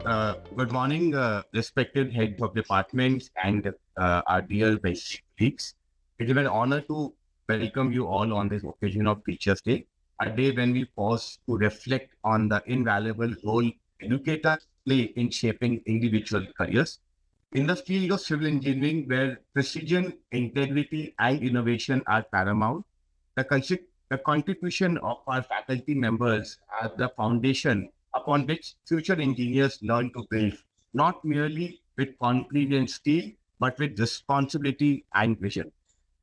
Good morning, respected heads of departments and our dear colleagues. It is an honor to welcome you all on this occasion of Teachers' Day, a day when we pause to reflect on the invaluable role educators play in shaping individual careers. In the field of civil engineering, where precision, integrity, and innovation are paramount, the contribution of our faculty members are the foundation upon which future engineers learn to build, not merely with concrete and steel, but with responsibility and vision.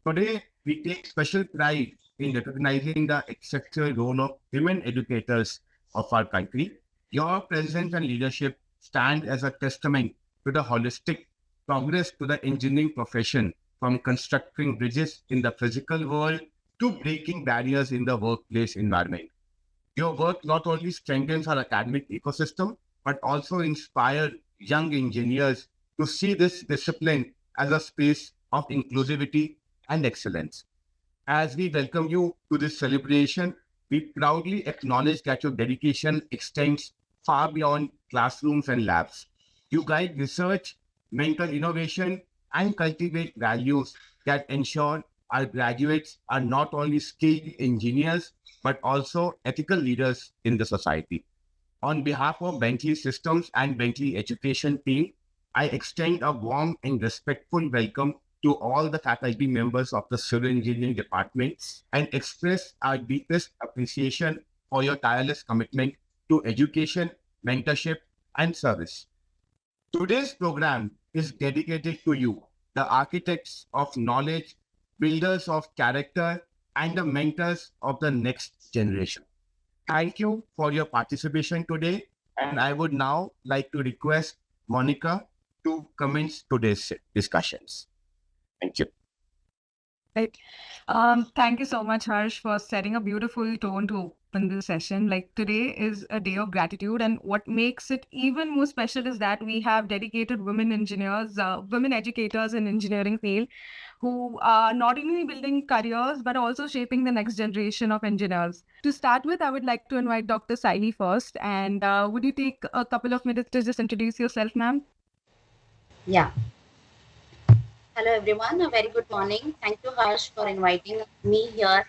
Today, we take special pride in recognizing the exceptional role of women educators of our country. Your presence and leadership stand as a testament to the holistic progress to the engineering profession, from constructing bridges in the physical world to breaking barriers in the workplace environment. Your work not only strengthens our academic ecosystem, but also inspires young engineers to see this discipline as a space of inclusivity and excellence. As we welcome you to this celebration, we proudly acknowledge that your dedication extends far beyond classrooms and labs. You guide research, mentor innovation, and cultivate values that ensure our graduates are not only skilled engineers, but also ethical leaders in the society. On behalf of Bentley Systems and Bentley Education team, I extend a warm and respectful welcome to all the faculty members of the Civil Engineering Department and express our deepest appreciation for your tireless commitment to education, mentorship, and service. Today's program is dedicated to you, the architects of knowledge, builders of character, and the mentors of the next generation. Thank you for your participation today. And I would now like to request Monica to commence today's discussions. Thank you. Right. Thank you so much, Harsh, for setting a beautiful tone to open this session. Like today is a day of gratitude, and what makes it even more special is that we have dedicated women engineers, women educators in engineering field, who are not only building careers but also shaping the next generation of engineers. To start with, I would like to invite Dr. Saili first, and would you take a couple of minutes to just introduce yourself, ma'am? Yeah. Hello, everyone. A very good morning. Thank you, Harsh, for inviting me here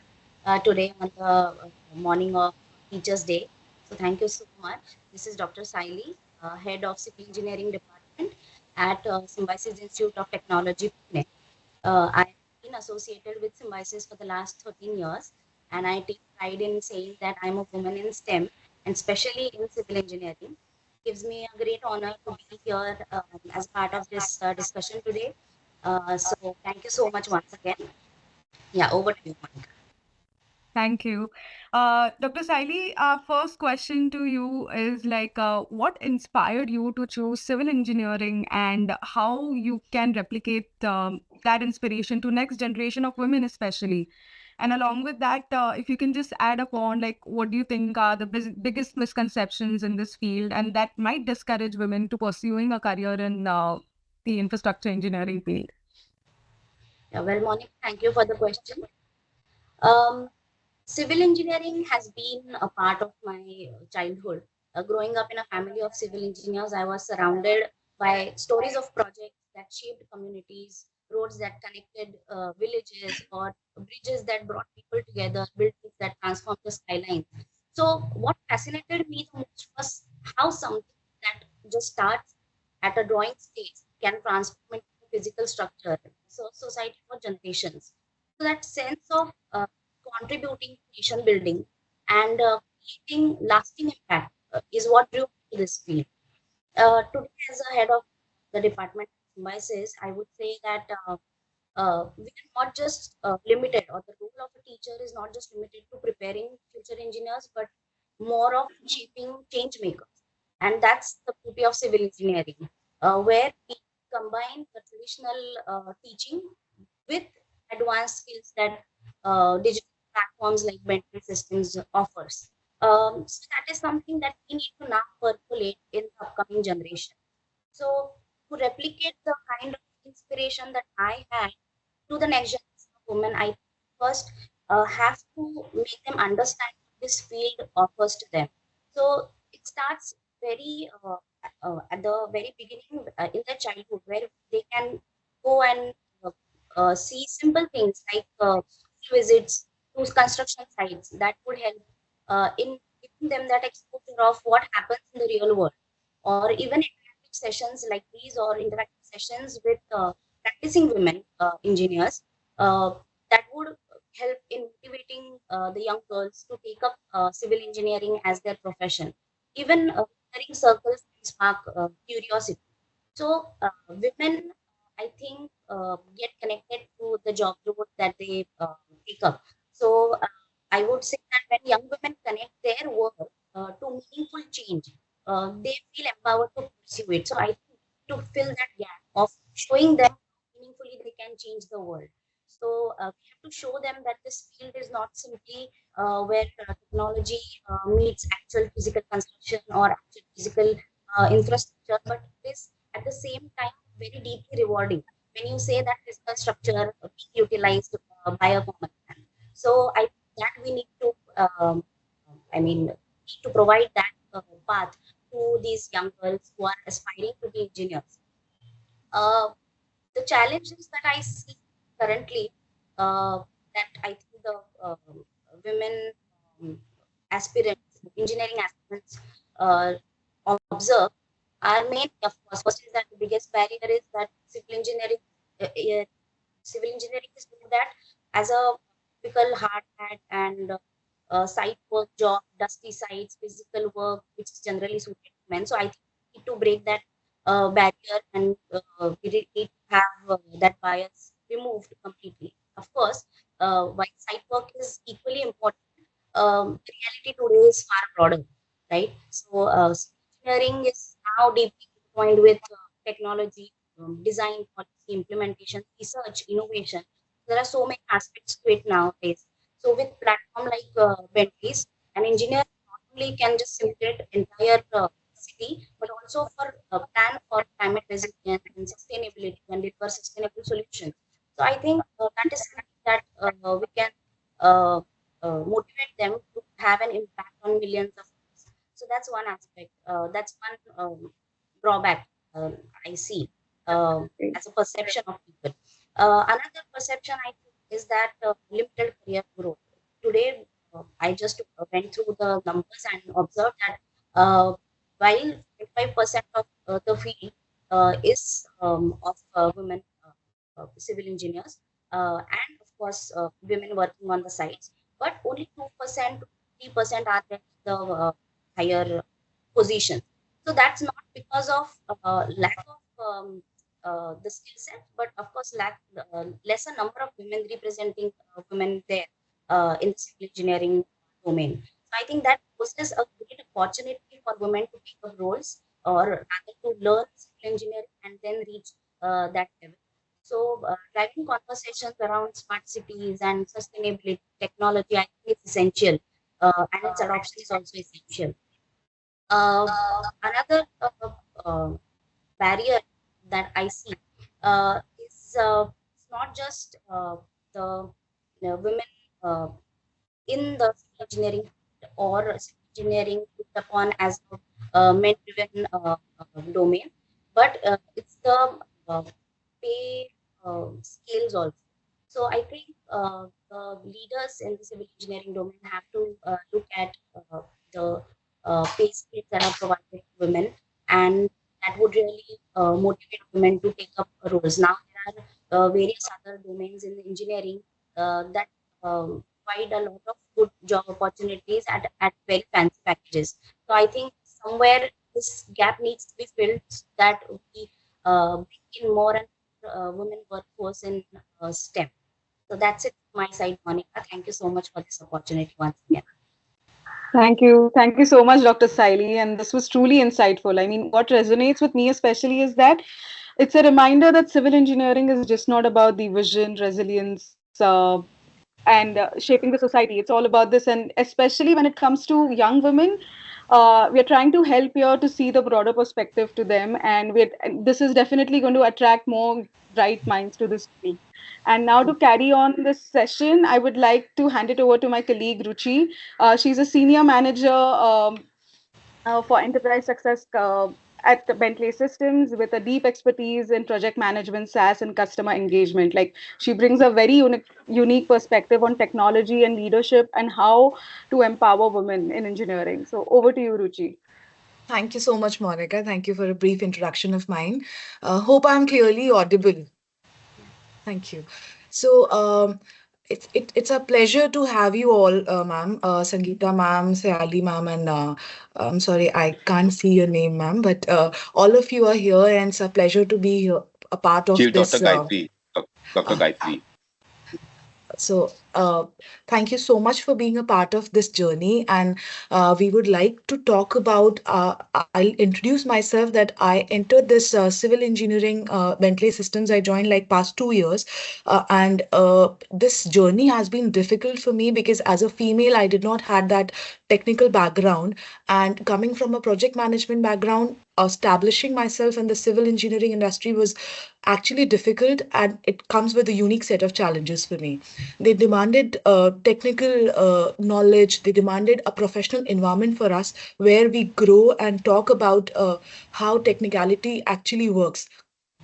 today on the morning of Teachers' Day. So, thank you so much. This is Dr. Saili, Head of Civil Engineering Department at Symbiosis Institute of Technology, Pune. I've been associated with Symbiosis for the last 13 years, and I take pride in saying that I'm a woman in STEM, and especially in civil engineering. Gives me a great honor to be here as part of this discussion today. So thank you so much once again. Yeah, over to you, Monica. Thank you. Dr. Saili, our first question to you is like, what inspired you to choose civil engineering and how you can replicate that inspiration to next generation of women especially? And along with that, if you can just add upon, like, what do you think are the biggest misconceptions in this field and that might discourage women to pursuing a career in the infrastructure engineering field? Yeah, well, Monica, thank you for the question. Um, Civil engineering has been a part of my childhood. Growing up in a family of civil engineers, I was surrounded by stories of projects that shaped communities, roads that connected villages, or bridges that brought people together, buildings that transformed the skyline. So, what fascinated me the most was how something that just starts at a drawing stage can transform into a physical structure, so society for generations. So, that sense of contributing to nation building and creating lasting impact is what drew me to this field. Today, as a head of the department of symbiosis, I would say that we are not just limited, or the role of a teacher is not just limited to preparing future engineers, but more of shaping change makers. And that's the beauty of civil engineering, where we combine the traditional teaching with advanced skills that digital platforms like Bentley Systems offers. So that is something that we need to now percolate in the upcoming generation. So to replicate the kind of inspiration that I had to the next generation of women, I first have to make them understand what this field offers to them. So it starts very at the very beginning in their childhood, where they can go and see simple things like visits to construction sites that would help in giving them that exposure of what happens in the real world, or even interactive sessions like these, or interactive sessions with practicing women engineers uh, that would help in motivating the young girls to take up civil engineering as their profession. Even learning circles can spark curiosity. So women, I think, get connected to the job role that they take up. So I would say that when young women connect their work to meaningful change, they feel empowered to pursue it. So I think to fill that gap of showing them how meaningfully they can change the world. So we have to show them that this field is not simply where technology meets actual physical construction or actual physical infrastructure, but it is at the same time very deeply rewarding when you say that physical structure being utilized by a common man. So I think that we need to, need to provide that path to these young girls who are aspiring to be engineers. Uh, the challenges that I see currently, uh, that I think the women um, aspirants, engineering aspirants, uh, observe are mainly, of course, first is that the biggest barrier is that civil engineering is looked at as a typical hard hat and site work job, dusty sites, physical work, which is generally suited to men. So I think we need to break that barrier, and we need to have that bias removed completely. Of course, while site work is equally important, the reality today is far broader, right? So, engineering is now deeply intertwined with technology, design, policy, implementation, research, innovation. There are so many aspects to it nowadays. So, with platform like Bentley's, an engineer not only can just simulate entire city, but also for plan for climate resilience and sustainability and deliver sustainable solutions. So, I think that is something that we can uh, motivate them to have an impact on millions of lives. So that's one aspect. That's one drawback I see as a perception of people. Another perception I think is that limited career growth. Today, I just went through the numbers and observed that while 25% of the field is of women civil engineers, and of course women working on the sites, but only 2% to 3% are at the higher position. So that's not because of lack of the skill set, but of course lesser number of women representing women there in the civil engineering domain. So I think that poses a great opportunity for women to take up roles, or rather to learn civil engineering and then reach that level. So, driving conversations around smart cities and sustainability technology, I think is essential, and its adoption is also essential. Another barrier that I see is it's not just the women uh, in the civil engineering field or civil engineering looked upon as a men-driven domain, but it's the pay scales also. So I think the leaders in the civil engineering domain have to look at the pay scales that are provided to women, and that would really motivate women to take up roles. Now there are various other domains in the engineering that provide a lot of good job opportunities at very fancy packages. So I think somewhere this gap needs to be filled so that we bring in more and women workforce in STEM. So that's it from my side, Monica. Thank you so much for this opportunity once again. Thank you. Thank you so much, Dr. Saili. And this was truly insightful. I mean, what resonates with me especially is that it's a reminder that civil engineering is just not about the vision, resilience, and shaping the society. It's all about this. And especially when it comes to young women, we are trying to help here to see the broader perspective to them. And this is definitely going to attract more bright minds to this field. And now to carry on this session, I would like to hand it over to my colleague Ruchi. She's a senior manager for enterprise success. at the Bentley Systems with a deep expertise in project management, SaaS, and customer engagement. Like she brings a very unique perspective on technology and leadership and how to empower women in engineering. So over to you, Ruchi. Thank you so much, Monica. Thank you for a brief introduction of mine. Hope I'm clearly audible. Yeah. Thank you. So, it's a pleasure to have you all, ma'am, Sangeeta ma'am, Sayali ma'am, and I'm sorry, I can't see your name, ma'am, but all of you are here, and it's a pleasure to be here, a part of Chief Dr. this. Gayatri. Dr. Uh, Gayatri. So, thank you so much for being a part of this journey. And we would like to talk about. I'll introduce myself that I entered this civil engineering Bentley Systems. I joined like past 2 years. And this journey has been difficult for me because as a female, I did not had that technical background. And coming from a project management background, establishing myself in the civil engineering industry was actually difficult, and it comes with a unique set of challenges for me. They demanded technical knowledge. They demanded a professional environment for us where we grow and talk about how technicality actually works.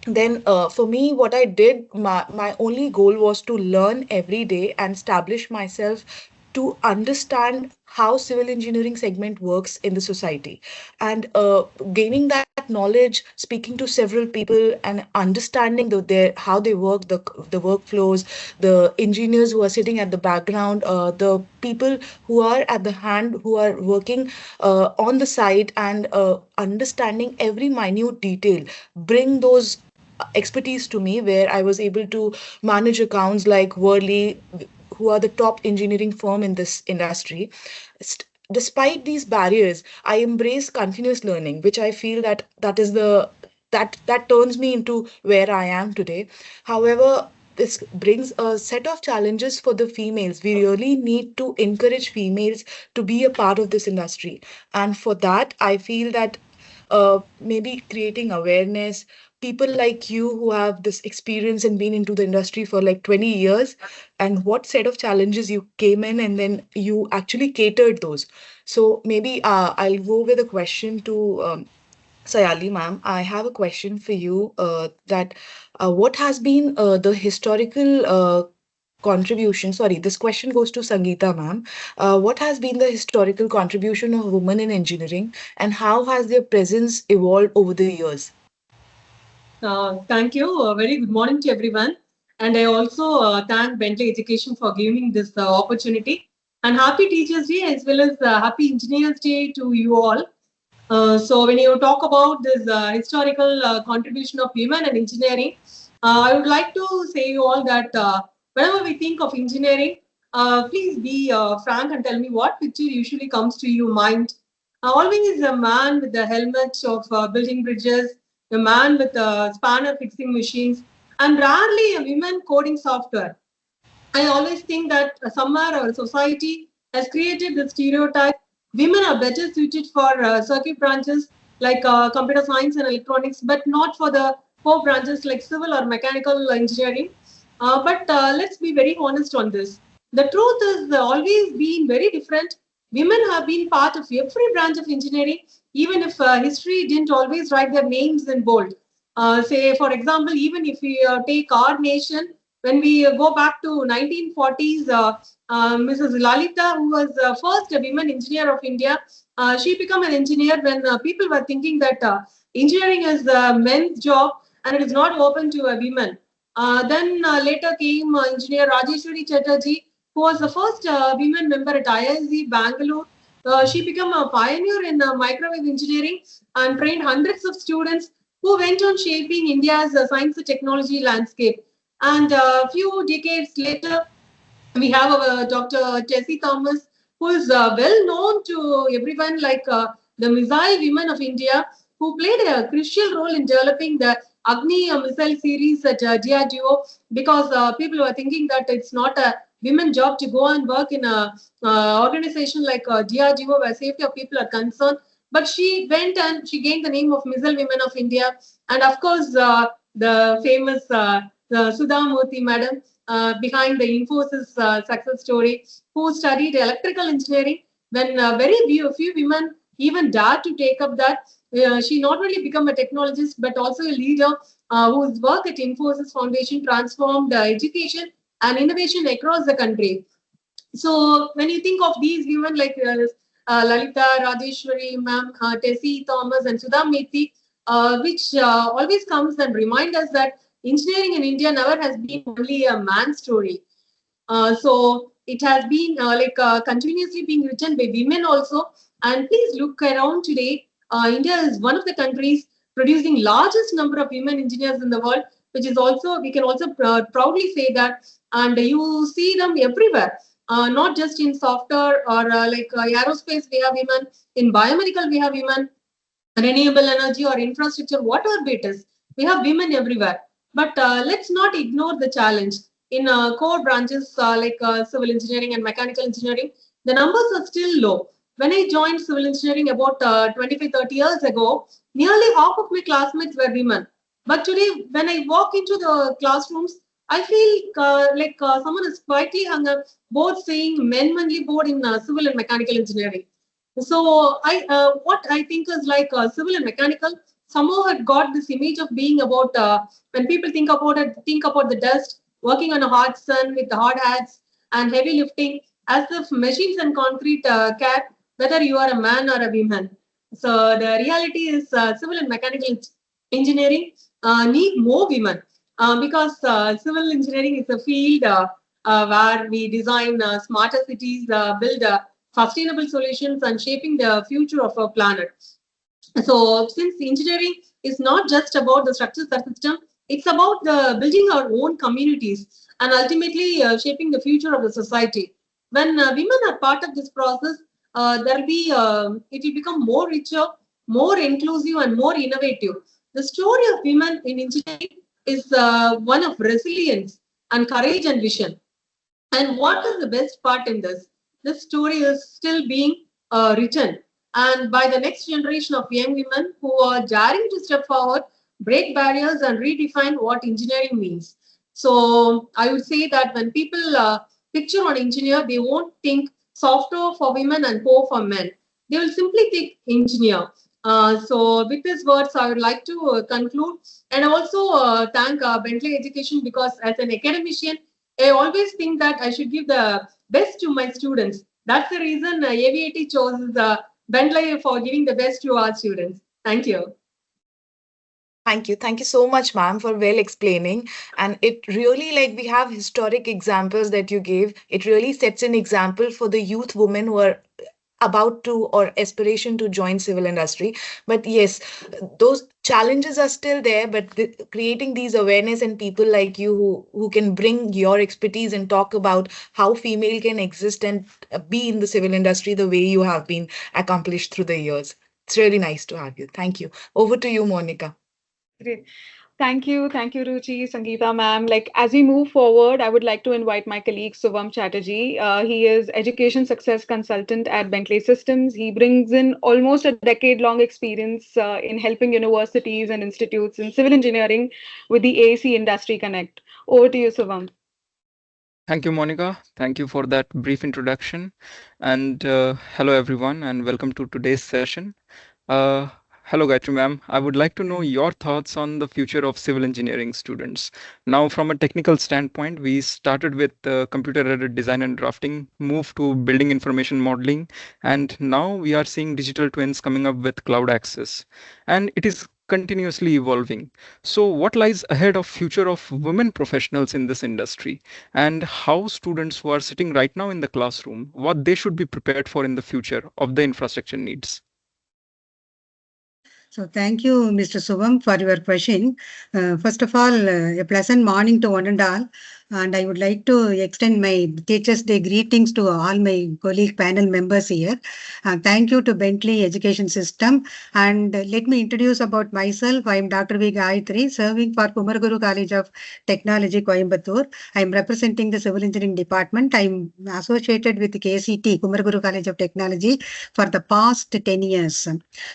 Then for me, what I did, my only goal was to learn every day and establish myself to understand how civil engineering segment works in the society, and gaining that knowledge, speaking to several people and understanding their how they work, the workflows, the engineers who are sitting at the background, the people who are at the hand, who are working on the site, and understanding every minute detail, bring those expertise to me, where I was able to manage accounts like Worley, who are the top engineering firm in this industry. Despite these barriers, I embrace continuous learning, which I feel that is the that turns me into where I am today. However, this brings a set of challenges for the females. We really need to encourage females to be a part of this industry. And for that, I feel that maybe creating awareness, people like you who have this experience and been into the industry for like 20 years, and what set of challenges you came in and then you actually catered those. So maybe I'll go with a question to Sayali ma'am. I have a question for you, that what has been the historical contribution, sorry, this question goes to Sangeeta ma'am. What has been the historical contribution of women in engineering, and how has their presence evolved over the years? Thank you. Very good morning to everyone. And I also thank Bentley Education for giving this opportunity. And happy Teachers Day as well as happy Engineers Day to you all. So when you talk about this historical contribution of women and engineering, I would like to say you all that whenever we think of engineering, please be frank and tell me what picture usually comes to your mind. Always a man with the helmet of building bridges, a man with a spanner fixing machines, and rarely a woman coding software. I always think that somewhere our society has created the stereotype women are better suited for circuit branches like computer science and electronics, but not for the core branches like civil or mechanical engineering. But let's be very honest on this. The truth is always been very different. Women have been part of every branch of engineering, even if history didn't always write their names in bold. Say, for example, even if we take our nation, when we go back to 1940s, Mrs. Lalita, who was the first women engineer of India, she became an engineer when people were thinking that engineering is a men's job and it is not open to a women. Then later came engineer Rajeshwari Chatterjee, who was the first women member at IISc Bangalore. She became a pioneer in microwave engineering and trained hundreds of students who went on shaping India's science and technology landscape. And a few decades later, we have our Dr. Tessie Thomas, who is well known to everyone, like the missile women of India, who played a crucial role in developing the Agni missile series at DRDO, because people were thinking that it's not a women job to go and work in a organization like DRDO where safety of people are concerned. But she went and she gained the name of Missile Women of India. And of course, the famous Sudha Murthy madam, behind the Infosys success story, who studied electrical engineering when very few women even dared to take up that. She not only become a technologist but also a leader whose work at Infosys Foundation transformed education and innovation across the country. So when you think of these women like Lalita, Rajeshwari, Ma'am, Tessie, Thomas, and Sudha Methi, which always comes and remind us that engineering in India never has been only a man's story. So it has been continuously being written by women also. And please look around today. India is one of the countries producing largest number of women engineers in the world, which is also we can also proudly say that. And you see them everywhere. Not just in software or aerospace, we have women. In biomedical, we have women. Renewable energy or infrastructure, whatever it is, we have women everywhere. But let's not ignore the challenge. In core branches civil engineering and mechanical engineering, the numbers are still low. When I joined civil engineering about 25-30 years ago, nearly half of my classmates were women. But today, when I walk into the classrooms, I feel someone is quietly hung a board saying men only board in civil and mechanical engineering. So what I think is civil and mechanical somehow had got this image of being about when people think about it, think about the dust, working on a hot sun with the hard hats and heavy lifting, as if machines and concrete care whether you are a man or a woman. So the reality is civil and mechanical engineering need more women because civil engineering is a field where we design smarter cities, build sustainable solutions and shaping the future of our planet. So since engineering is not just about the structures of the system, it's about the building our own communities and ultimately shaping the future of the society. When women are part of this process, it will become more richer, more inclusive and more innovative. The story of women in engineering is one of resilience and courage and vision. And what is the best part in this? This story is still being written, and by the next generation of young women who are daring to step forward, break barriers, and redefine what engineering means. So I would say that when people picture an engineer, they won't think software for women and core for men. They will simply think engineer. So with these words, I would like to conclude and also thank Bentley Education because as an academician, I always think that I should give the best to my students. That's the reason AVIT chose Bentley for giving the best to our students. Thank you. Thank you. Thank you so much, ma'am, for well explaining. And it really, like, we have historic examples that you gave. It really sets an example for the youth women who are about to or aspiration to join civil industry. But yes, those challenges are still there, but creating these awareness and people like you who can bring your expertise and talk about how female can exist and be in the civil industry the way you have been accomplished through the years. It's really nice to have you. Thank you. Over to you, Monica. Great. Thank you, Ruchi, Sangeeta ma'am. Like as we move forward, I would like to invite my colleague Subham Chatterjee. He is education success consultant at Bentley Systems. He brings in almost a decade-long experience in helping universities and institutes in civil engineering with the AAC Industry Connect. Over to you, Subham. Thank you, Monica. Thank you for that brief introduction. And hello, everyone, and welcome to today's session. Hello, Gayatri ma'am. I would like to know your thoughts on the future of civil engineering students. Now, from a technical standpoint, we started with computer-aided design and drafting, moved to building information modeling, and now we are seeing digital twins coming up with cloud access. And it is continuously evolving. So what lies ahead of future of women professionals in this industry, and how students who are sitting right now in the classroom, what they should be prepared for in the future of the infrastructure needs? So thank you, Mr. Subham, for your question. First of all, a pleasant morning to one and all. And I would like to extend my Teachers' Day greetings to all my colleague panel members here. Thank you to Bentley Education System. And let me introduce about myself. I am Dr. V. Gayatri, serving for Kumaraguru College of Technology, Coimbatore. I am representing the Civil Engineering Department. I am associated with KCT, Kumaraguru College of Technology, for the past 10 years.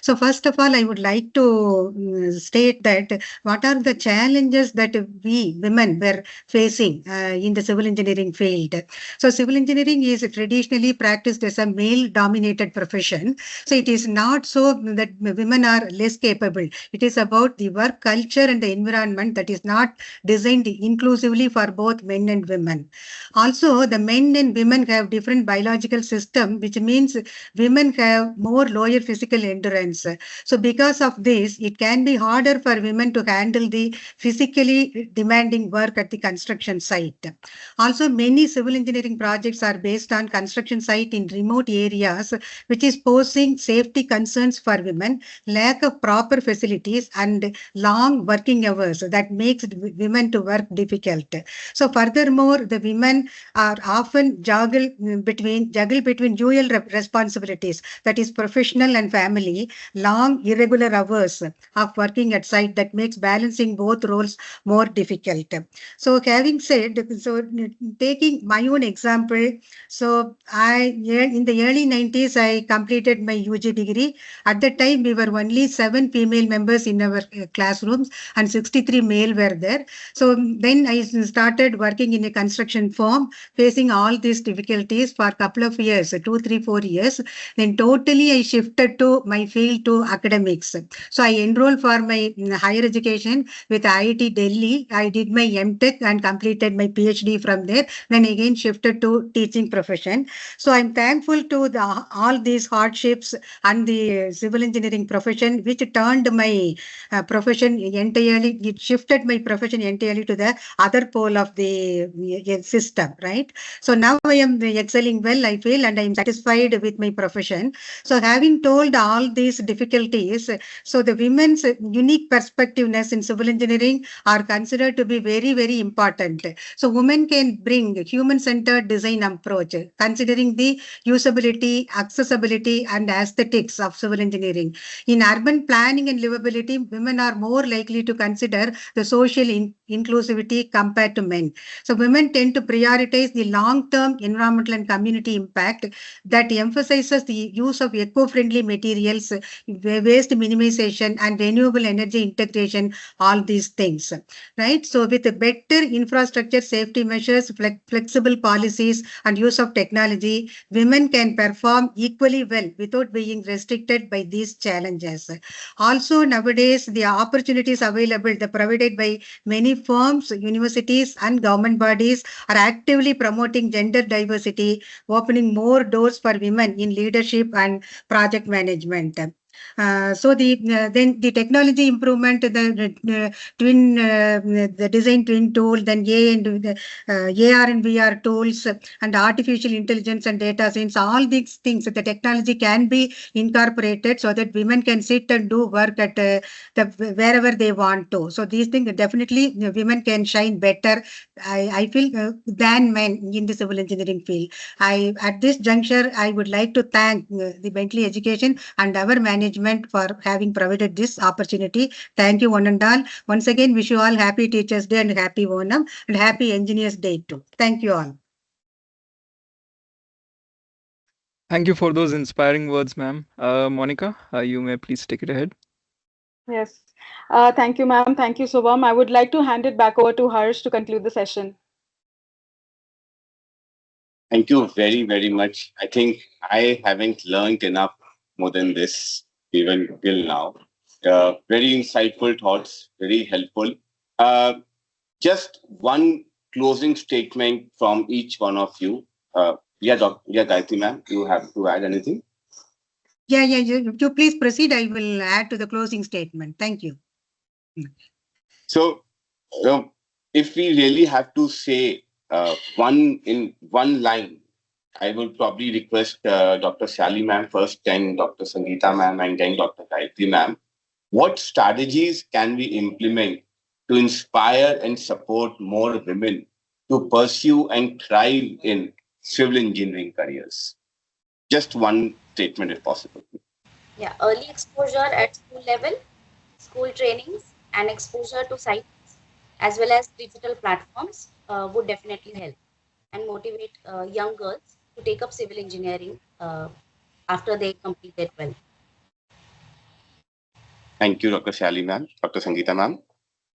So first of all, I would like to state that what are the challenges that we women were facing male in the civil engineering field. So civil engineering is traditionally practiced as a male-dominated profession. So it is not so that women are less capable. It is about the work culture and the environment that is not designed inclusively for both men and women. Also, the men and women have different biological system, which means women have more lower physical endurance. So because of this, it can be harder for women to handle the physically demanding work at the construction site. Also, many civil engineering projects are based on construction site in remote areas, which is posing safety concerns for women, lack of proper facilities and long working hours that makes women to work difficult. So furthermore, the women are often juggle between dual responsibilities, that is professional and family, long irregular hours of working at site that makes balancing both roles more difficult. So having said, so taking my own example, so in the early 90s, I completed my UG degree. At that time, we were only 7 female members in our classrooms and 63 male were there. So then I started working in a construction firm, facing all these difficulties for a couple of years, 2, 3, 4 years. Then totally I shifted to my field to academics. So I enrolled for my higher education with IIT Delhi. I did my MTech and completed my PhD from there. Then again shifted to teaching profession. So I'm thankful to all these hardships and the civil engineering profession, which turned my profession entirely, it shifted my profession entirely to the other pole of the system, right? So now I am excelling well, I feel, and I am satisfied with my profession. So having told all these difficulties, so the women's unique perspectiveness in civil engineering are considered to be very, very important. So women can bring human-centered design approach, considering the usability, accessibility, and aesthetics of civil engineering. In urban planning and livability, women are more likely to consider the social inclusivity compared to men. So women tend to prioritize the long-term environmental and community impact that emphasizes the use of eco-friendly materials, waste minimization, and renewable energy integration, all these things, right? So with a better infrastructure, safety measures, flexible policies, and use of technology, women can perform equally well without being restricted by these challenges. Also, nowadays, the opportunities available, provided by many firms, universities, and government bodies are actively promoting gender diversity, opening more doors for women in leadership and project management. So then the technology improvement, the design twin tool, then AR and VR tools, and artificial intelligence and data science, all these things, the technology can be incorporated so that women can sit and do work at wherever they want to. So these things definitely women can shine better, I feel, than men in the civil engineering field. At this juncture, I would like to thank the Bentley Education and our management for having provided this opportunity. Thank you, one and all. Once again, wish you all happy Teachers' Day and happy Onam and happy Engineers' Day too. Thank you all. Thank you for those inspiring words, ma'am. Monica, you may please take it ahead. Yes. Thank you, ma'am. Thank you, Subham. I would like to hand it back over to Harsh to conclude the session. Thank you very, very much. I think I haven't learned enough more than this even till now. Very insightful thoughts, very helpful. Just one closing statement from each one of you. Gayatri ma'am, you have to add anything? Yeah, you please proceed. I will add to the closing statement. Thank you. So, if we really have to say one line, I will probably request Dr. Sally ma'am first, then Dr. Sangeeta ma'am, and then Dr. Gayatri ma'am. What strategies can we implement to inspire and support more women to pursue and thrive in civil engineering careers? Just one statement if possible. Yeah, early exposure at school level, school trainings, and exposure to sites as well as digital platforms would definitely help and motivate young girls to take up civil engineering after they complete their 12th. Thank you, Dr. Sally ma'am. Dr. Sangeeta ma'am.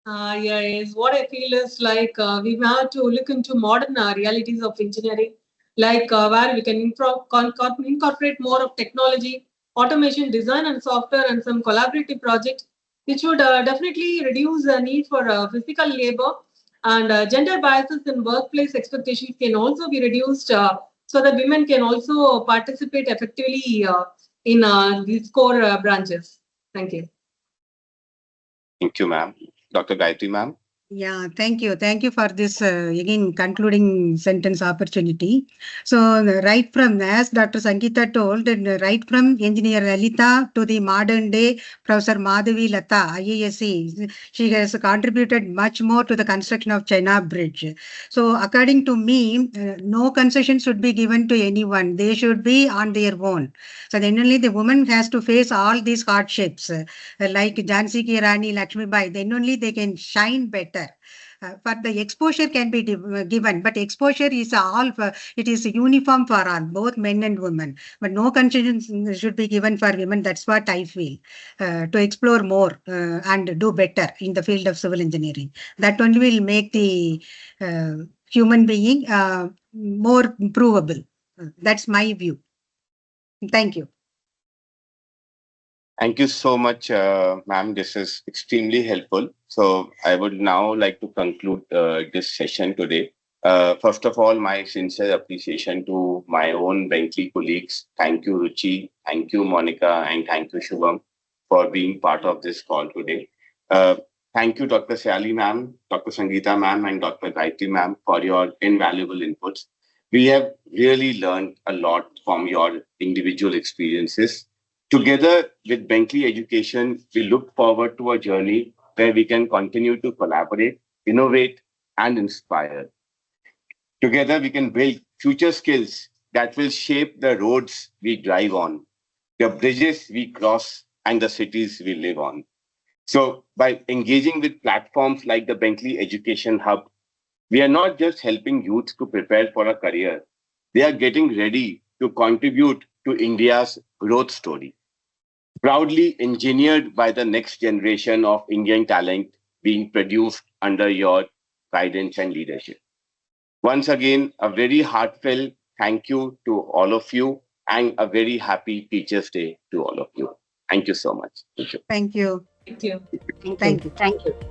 Yes, what I feel is like we have to look into modern realities of engineering, like where we can incorporate more of technology, automation, design, and software, and some collaborative projects, which would definitely reduce the need for physical labor, and gender biases in workplace expectations can also be reduced, so that women can also participate effectively in these core branches. Thank you. Thank you, ma'am. Dr. Gayatri, ma'am. Yeah, thank you. Thank you for this again concluding sentence opportunity. So, right from, as Dr. Sangeeta told, right from engineer Lalita to the modern day Professor Madhavi Lata, IASC, she has contributed much more to the construction of China Bridge. So, according to me, no concession should be given to anyone. They should be on their own. So, then only the woman has to face all these hardships, like Jhansi Ki Rani, Lakshmi Bai, then only they can shine better. For the exposure can be given, but exposure is all, it is uniform for all, both men and women. But no concession should be given for women. That's what I feel. To explore more and do better in the field of civil engineering. That only will make the human being more provable. That's my view. Thank you. Thank you so much, ma'am. This is extremely helpful. So I would now like to conclude this session today. First of all, my sincere appreciation to my own Bentley colleagues. Thank you, Ruchi. Thank you, Monica. And thank you, Shubham, for being part of this call today. Uh, Thank you, Dr. Sally, ma'am, Dr. Sangeeta, ma'am, and Dr. Gayatri, ma'am, for your invaluable inputs. We have really learned a lot from your individual experiences. Together with Bentley Education, we look forward to a journey where we can continue to collaborate, innovate, and inspire. Together, we can build future skills that will shape the roads we drive on, the bridges we cross, and the cities we live on. So, by engaging with platforms like the Bentley Education Hub, we are not just helping youth to prepare for a career, they are getting ready to contribute to India's growth story, proudly engineered by the next generation of Indian talent being produced under your guidance and leadership. Once again, a very heartfelt thank you to all of you and a very happy Teachers' Day to all of you. Thank you so much. Thank you. Thank you. Thank you. Thank Thank you. you. Thank you.